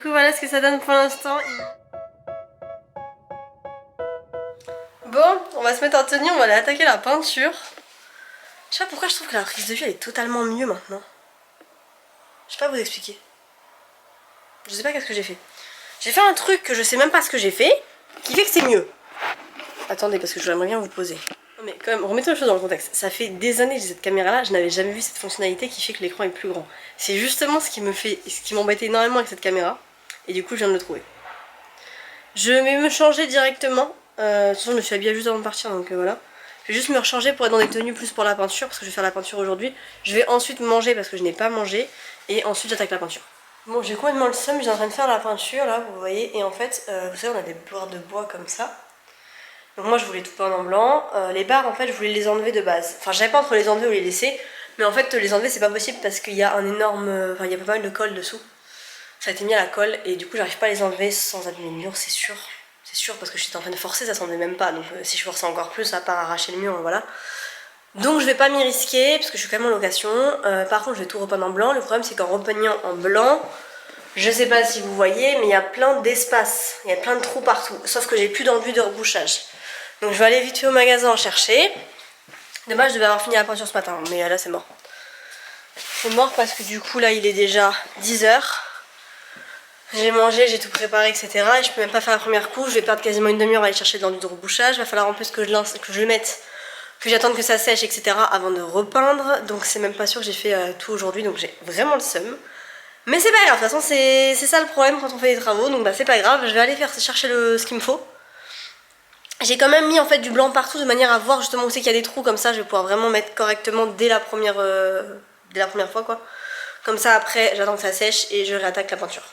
Du coup voilà ce que ça donne pour l'instant. Bon, on va se mettre en tenue, on va aller attaquer la peinture. Je sais pas pourquoi je trouve que la prise de vue elle est totalement mieux maintenant. Je sais pas vous expliquer. Je sais pas qu'est-ce que j'ai fait. J'ai fait un truc que je sais même pas ce que j'ai fait, qui fait que c'est mieux. Attendez, parce que j'aimerais bien vous poser. Non mais quand même, remettons les choses dans le contexte. Ça fait des années que j'ai cette caméra là, je n'avais jamais vu cette fonctionnalité qui fait que l'écran est plus grand. C'est justement ce qui m'embêtait énormément avec cette caméra. Et du coup je viens de le trouver. Je vais me changer directement. De toute façon je me suis habillée juste avant de partir donc voilà. Je vais juste me rechanger pour être dans des tenues plus pour la peinture parce que je vais faire la peinture aujourd'hui. Je vais ensuite manger parce que je n'ai pas mangé et ensuite j'attaque la peinture. Bon, j'ai complètement le seum, j'ai en train de faire la peinture là, vous voyez, et en fait, vous savez, on a des barres de bois comme ça. Donc moi je voulais tout peindre en blanc. Les barres en fait je voulais les enlever de base. Enfin j'avais pas entre les enlever ou les laisser. Mais en fait les enlever c'est pas possible parce qu'il y a un énorme... Enfin il y a pas mal de colle dessous. Ça a été mis à la colle et du coup j'arrive pas à les enlever sans abîmer le mur, c'est sûr. C'est sûr parce que j'étais en train de forcer, ça s'enlevait même pas. Donc si je forçais encore plus, à part arracher le mur, voilà. Donc je vais pas m'y risquer parce que je suis quand même en location. Par contre je vais tout repeindre en blanc. Le problème c'est qu'en repeignant en blanc, je sais pas si vous voyez, mais il y a plein d'espaces. Il y a plein de trous partout. Sauf que j'ai plus d'enduit de rebouchage. Donc je vais aller vite fait au magasin en chercher. Dommage, je devais avoir fini la peinture ce matin, mais là c'est mort. C'est mort parce que du coup là il est déjà 10 h. J'ai mangé, j'ai tout préparé, etc. Et je peux même pas faire la première couche. Je vais perdre quasiment une demi-heure à aller chercher de l'enduit de rebouchage. Il va falloir en plus que je le mette, que j'attende que ça sèche, etc. avant de repeindre. Donc c'est même pas sûr que j'ai fait tout aujourd'hui. Donc j'ai vraiment le seum. Mais c'est pas grave, de toute façon c'est ça le problème quand on fait des travaux. Donc bah c'est pas grave, je vais aller chercher ce qu'il me faut. J'ai quand même mis en fait du blanc partout de manière à voir justement où c'est qu'il y a des trous, comme ça je vais pouvoir vraiment mettre correctement dès la première fois quoi. Comme ça après j'attends que ça sèche et je réattaque la peinture.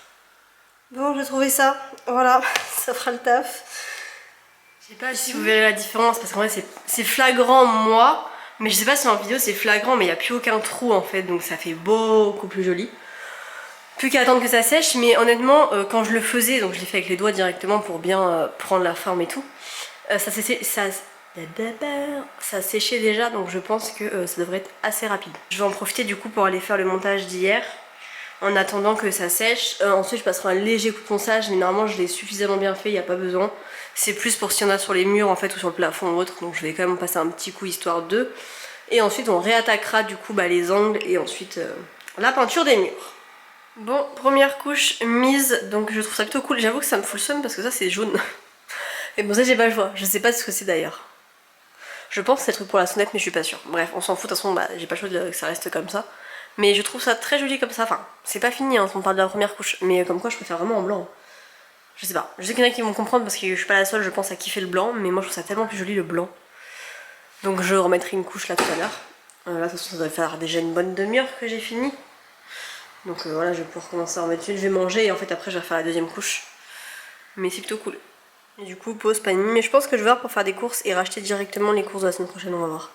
Bon, j'ai trouvé ça, voilà, ça fera le taf. Je sais pas si vous verrez la différence parce qu'en vrai c'est flagrant moi, mais je sais pas si en vidéo c'est flagrant mais il n'y a plus aucun trou en fait donc ça fait beaucoup plus joli. Plus qu'à attendre que ça sèche, mais honnêtement quand je le faisais, donc je l'ai fait avec les doigts directement pour bien prendre la forme et tout. Ça séchait déjà donc je pense que ça devrait être assez rapide. Je vais en profiter du coup pour aller faire le montage d'hier en attendant que ça sèche. Ensuite je passerai un léger coup de ponçage mais normalement je l'ai suffisamment bien fait, il n'y a pas besoin. C'est plus pour s'il y en a sur les murs en fait ou sur le plafond ou autre, donc je vais quand même passer un petit coup histoire d'eux. Et ensuite on réattaquera du coup les angles et ensuite la peinture des murs. Bon, première couche mise, donc je trouve ça plutôt cool. J'avoue que ça me fout le seum parce que ça c'est jaune. Mais bon ça j'ai pas le choix, je sais pas ce que c'est d'ailleurs. Je pense que c'est le truc pour la sonnette mais je suis pas sûre. Bref, on s'en fout, de toute façon j'ai pas le choix que ça reste comme ça. Mais je trouve ça très joli comme ça, enfin c'est pas fini hein, on parle de la première couche. Mais comme quoi je préfère vraiment en blanc. Je sais pas, je sais qu'il y en a qui vont comprendre parce que je suis pas la seule je pense à kiffer le blanc. Mais moi je trouve ça tellement plus joli le blanc. Donc je remettrai une couche là tout à l'heure. Là de toute façon ça doit faire déjà une bonne demi-heure que j'ai fini. Donc voilà, je vais pouvoir commencer à en mettre une, je vais manger et en fait après je vais faire la deuxième couche. Mais c'est plutôt cool. Et du coup pause panier, mais je pense que je vais voir pour faire des courses et racheter directement les courses de la semaine prochaine, on va voir.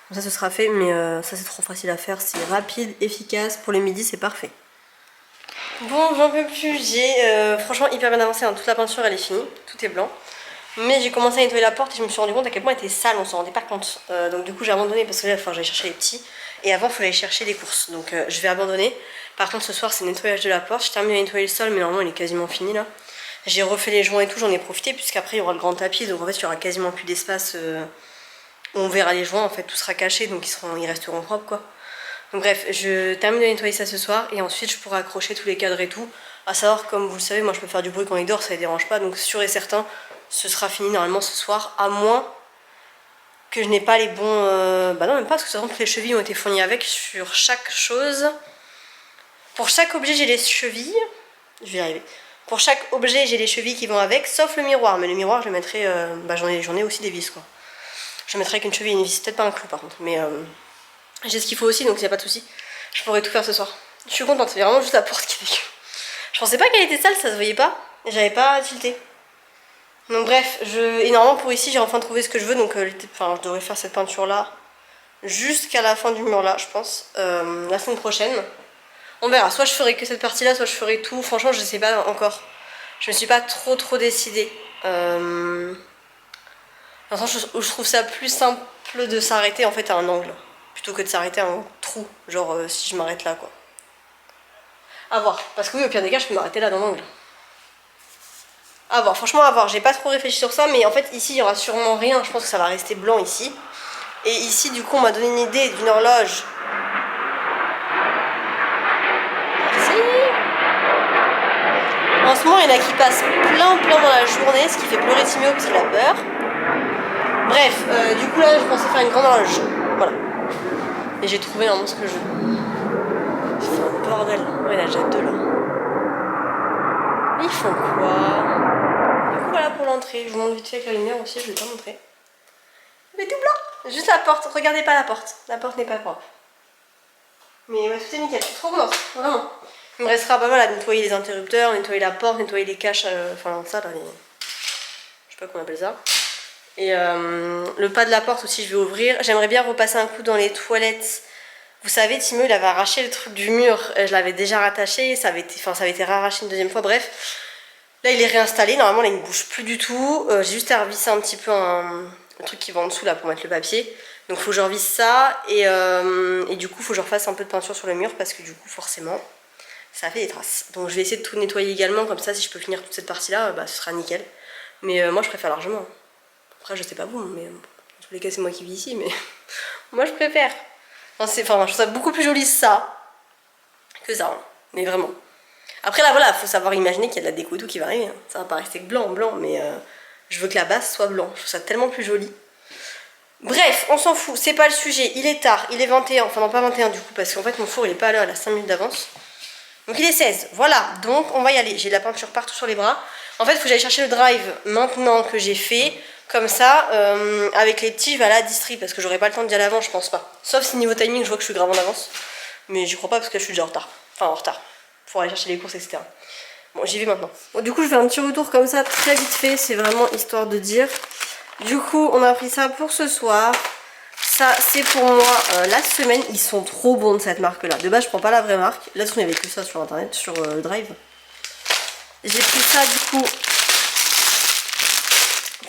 Comme ça ce sera fait, mais ça c'est trop facile à faire, c'est rapide, efficace, pour le midi c'est parfait. Bon j'en peux plus, j'ai franchement hyper bien avancé, hein. Toute la peinture elle est finie, tout est blanc. Mais j'ai commencé à nettoyer la porte et je me suis rendu compte à quel point elle était sale, on s'en rendait pas compte. Donc du coup j'ai abandonné parce que là j'allais chercher les petits. Et avant il fallait aller chercher des courses, donc je vais abandonner. Par contre ce soir c'est le nettoyage de la porte, je termine de nettoyer le sol mais normalement il est quasiment fini là. J'ai refait les joints et tout, j'en ai profité puisqu'après il y aura le grand tapis, donc en fait il y aura quasiment plus d'espace où on verra les joints, en fait tout sera caché donc ils resteront propres quoi. Donc bref, je termine de nettoyer ça ce soir et ensuite je pourrai accrocher tous les cadres et tout. À savoir, comme vous le savez, moi je peux faire du bruit quand il dort, ça ne les dérange pas, donc sûr et certain ce sera fini normalement ce soir, à moins que je n'ai pas les bons... Bah non même pas, parce que toutes les chevilles ont été fournies avec sur chaque chose. Pour chaque objet j'ai les chevilles, je vais y arriver. Pour chaque objet j'ai les chevilles qui vont avec, sauf le miroir, mais le miroir je le mettrai... bah j'en ai aussi des vis quoi. Je le mettrai avec une cheville et une vis, peut-être pas un clou par contre, mais j'ai ce qu'il faut aussi donc il n'y a pas de souci. Je pourrai tout faire ce soir. Je suis contente, c'est vraiment juste la porte qui est vécue. Je pensais pas qu'elle était sale, ça se voyait pas, et j'avais pas tilté. Donc bref, et normalement pour ici j'ai enfin trouvé ce que je veux, donc je devrais faire cette peinture là jusqu'à la fin du mur là je pense, la semaine prochaine. On verra, soit je ferai que cette partie là, soit je ferai tout, franchement je sais pas encore. Je me suis pas trop décidée. Dans le sens où je trouve ça plus simple de s'arrêter en fait à un angle, plutôt que de s'arrêter à un trou, genre si je m'arrête là quoi. À voir. Parce que oui, au pire des cas, je peux m'arrêter là dans l'angle. À voir, franchement à voir. J'ai pas trop réfléchi sur ça, mais en fait ici il y aura sûrement rien. Je pense que ça va rester blanc ici. Et ici du coup on m'a donné une idée d'une horloge. Merci. En ce moment il y en a qui passent plein dans la journée, ce qui fait pleurer Timéo parce qu'il a peur. Bref, du coup là je pensais faire une grande horloge. Voilà. Et j'ai trouvé normalement ce que je veux. C'est un bordel. Ouais, il a déjà deux là. Ils font quoi? Du coup voilà pour l'entrée. Je vous montre vite fait avec la lumière aussi, je vais pas montrer. Mais tout blanc. Juste la porte, regardez pas la porte. La porte n'est pas propre. Mais ouais, tout est nickel, je suis trop contente, vraiment. Il me restera bah voilà, nettoyer les interrupteurs, nettoyer la porte, nettoyer les caches, enfin ça là, je sais pas comment on appelle ça. Et le pas de la porte aussi je vais ouvrir. J'aimerais bien repasser un coup dans les toilettes. Vous savez, Timéo il avait arraché le truc du mur, je l'avais déjà rattaché, ça avait été réarraché une deuxième fois, bref. Là il est réinstallé, normalement là il ne bouge plus du tout. J'ai juste à revisser un petit peu le truc qui va en dessous là pour mettre le papier. Donc il faut que je revisse ça et du coup il faut que je refasse un peu de peinture sur le mur parce que du coup forcément ça fait des traces. Donc je vais essayer de tout nettoyer également, comme ça si je peux finir toute cette partie là, bah, ce sera nickel. Mais moi je préfère largement. Après je sais pas vous, mais en tous les cas c'est moi qui vis ici, mais moi je préfère. Enfin, je trouve ça beaucoup plus joli ça que ça, hein. Mais vraiment. Après là voilà, faut savoir imaginer qu'il y a de la déco et tout qui va arriver, hein. Ça va pas rester blanc, mais je veux que la base soit blanc, je trouve ça tellement plus joli. Bref, on s'en fout, c'est pas le sujet, il est tard, il est 21, enfin non pas 21 du coup, parce qu'en fait mon four il est pas à l'heure, il a 5 minutes d'avance. Donc il est 16, voilà, donc on va y aller, j'ai de la peinture partout sur les bras. En fait il faut que j'aille chercher le drive maintenant que j'ai fait, comme ça, avec les petits je vais aller à la distri, parce que j'aurai pas le temps d'y aller avant, je pense pas. Sauf si niveau timing je vois que je suis grave en avance, mais j'y crois pas parce que je suis déjà en retard, enfin en retard, pour aller chercher les courses etc. Bon j'y vais maintenant. Bon, du coup je fais un petit retour comme ça, très vite fait, c'est vraiment histoire de dire. Du coup on a pris ça pour ce soir. Ça c'est pour moi la semaine. Ils sont trop bons de cette marque là. De base je prends pas la vraie marque. Là il n'y avait que ça sur internet, sur le drive. J'ai pris ça du coup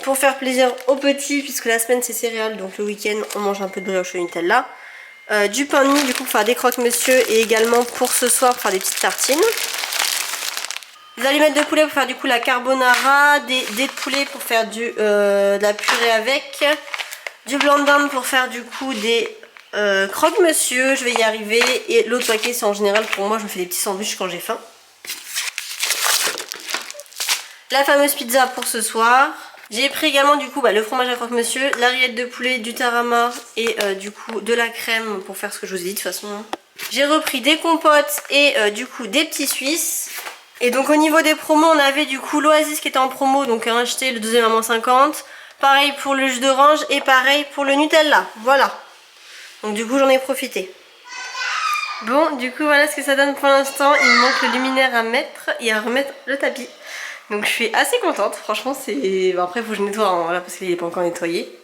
pour faire plaisir aux petits, puisque la semaine c'est céréales. Donc le week-end on mange un peu de brioche au Nutella. Du pain de mie du coup pour faire des croque-monsieur. Et également pour ce soir pour faire des petites tartines. Des allumettes de poulet pour faire du coup la carbonara, des dés de poulet pour faire de la purée avec, du blanc de dinde pour faire du coup des croque-monsieur, je vais y arriver, et l'autre paquet c'est en général pour moi, je me fais des petits sandwichs quand j'ai faim. La fameuse pizza pour ce soir. J'ai pris également du coup le fromage à croque-monsieur, la rillette de poulet, du tarama et du coup de la crème pour faire ce que je vous ai dit de toute façon. J'ai repris des compotes et du coup des petits suisses. Et donc au niveau des promos on avait du coup l'Oasis qui était en promo, donc à acheter le deuxième à moins 50. Pareil pour le jus d'orange et pareil pour le Nutella, voilà. Donc du coup j'en ai profité. Bon du coup voilà ce que ça donne pour l'instant. Il me manque le luminaire à mettre et à remettre le tapis. Donc je suis assez contente, franchement c'est... Bon, après il faut que je nettoie hein, voilà, parce qu'il n'est pas encore nettoyé.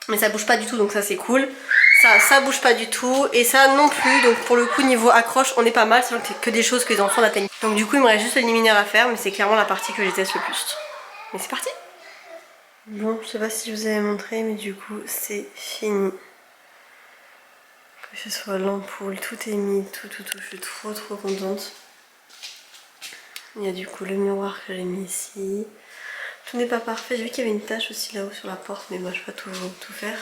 Mais ça bouge pas du tout donc ça c'est cool. Ça bouge pas du tout et ça non plus, donc pour le coup niveau accroche on est pas mal, c'est que des choses que les enfants n'atteignent. Donc du coup il me reste juste le luminaire à faire, mais c'est clairement la partie que je déteste le plus. Mais c'est parti. Bon je sais pas si je vous avais montré mais du coup c'est fini. Que ce soit l'ampoule, tout est mis, tout, je suis trop contente. Il y a du coup le miroir que j'ai mis ici. Tout n'est pas parfait, j'ai vu qu'il y avait une tache aussi là-haut sur la porte, mais moi je vais pas tout faire.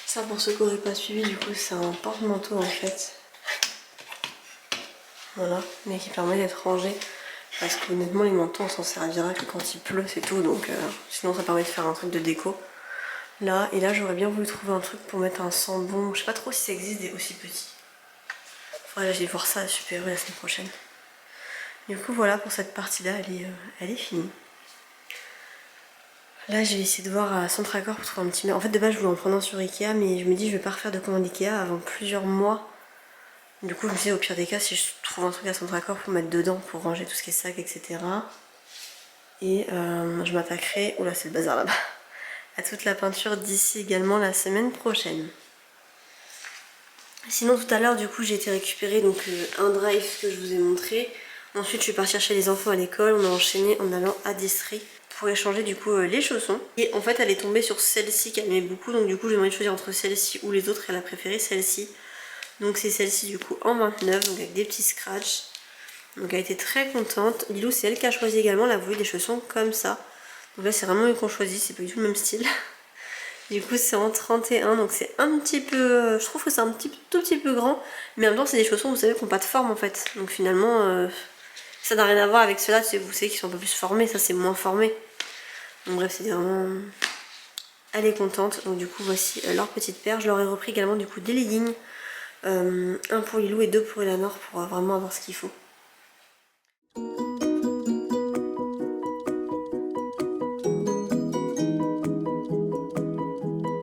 Ça pour ceux qui n'auraient pas suivi, du coup c'est un porte-manteau en fait. Voilà, mais qui permet d'être rangé. Parce qu'honnêtement les manteaux on s'en servira que quand il pleut c'est tout, donc sinon ça permet de faire un truc de déco. Là, et là j'aurais bien voulu trouver un truc pour mettre un sambon. Je sais pas trop si ça existe des aussi petits. Faudrait que j'aille voir ça à Super U la semaine prochaine. Du coup voilà pour cette partie là, elle est finie. Là je vais essayer de voir à Centracor pour trouver un petit... En fait de base je voulais en prendre un sur Ikea, mais je me dis je vais pas refaire de commande Ikea avant plusieurs mois. Du coup je me dis au pire des cas si je trouve un truc à Centracor pour mettre dedans, pour ranger tout ce qui est sac etc. Et je m'attaquerai... Oula c'est le bazar là-bas. À toute la peinture d'ici également la semaine prochaine. Sinon tout à l'heure du coup j'ai été récupérer donc un drive que je vous ai montré. Ensuite je suis partie chercher les enfants à l'école, on a enchaîné en allant à Distri pour échanger du coup les chaussons. Et en fait elle est tombée sur celle-ci qu'elle aimait beaucoup, donc du coup j'ai demandé de choisir entre celle-ci ou les autres, elle a préféré celle-ci. Donc c'est celle-ci du coup en 29, donc avec des petits scratchs. Donc elle était très contente. Lilou, c'est elle qui a choisi également, elle a voulu des chaussons comme ça. Donc là c'est vraiment eux qu'on choisit, c'est pas du tout le même style. Du coup c'est en 31, donc c'est un petit peu... je trouve que c'est un tout petit peu grand. Mais en même temps c'est des chaussons, vous savez, qui n'ont pas de forme en fait. Donc finalement, ça n'a rien à voir avec ceux-là, vous savez, qui sont un peu plus formés, ça c'est moins formé. Donc bref, c'est vraiment... Elle est contente, donc du coup voici leur petite paire. Je leur ai repris également du coup des leggings. Un pour Lilou et deux pour Eleanor pour vraiment avoir ce qu'il faut.